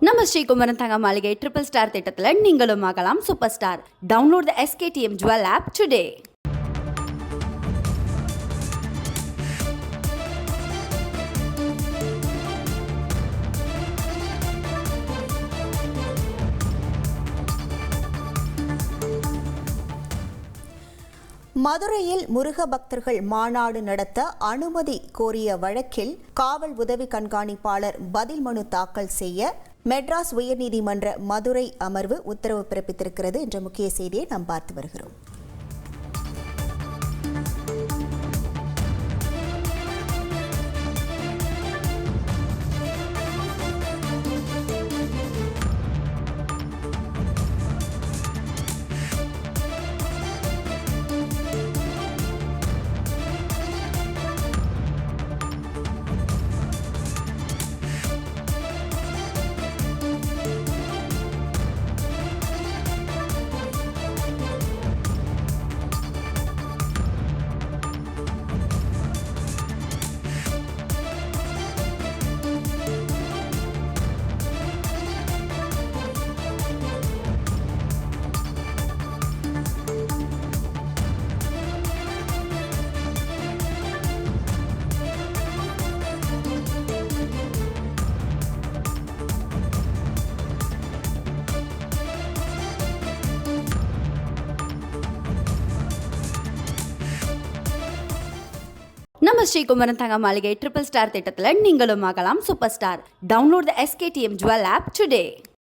நம்ம ஸ்ரீகுமரன் தங்க மாளிகை ட்ரிபிள் ஸ்டார் திட்டத்தில் நீங்களும் ஆகலாம் super star. Download the SKTM jewel app today. மதுரையில் முருக பக்தர்கள் மாநாடு நடத்த அனுமதி கோரிய வழக்கில் காவல் உதவி கண்காணிப்பாளர் பதில் மனு தாக்கல் செய்ய மெட்ராஸ் உயர்நீதிமன்ற மதுரை அமர்வு உத்தரவு பிறப்பித்திருக்கிறது என்ற முக்கிய செய்தியை நாம் பார்த்து வருகிறோம். நம்ம ஸ்ரீகுமரன் தங்க மாளிகை ட்ரிபிள் ஸ்டார் திட்டத்தில் நீங்களும் ஆகலாம் super star. Download the SKTM jewel app today.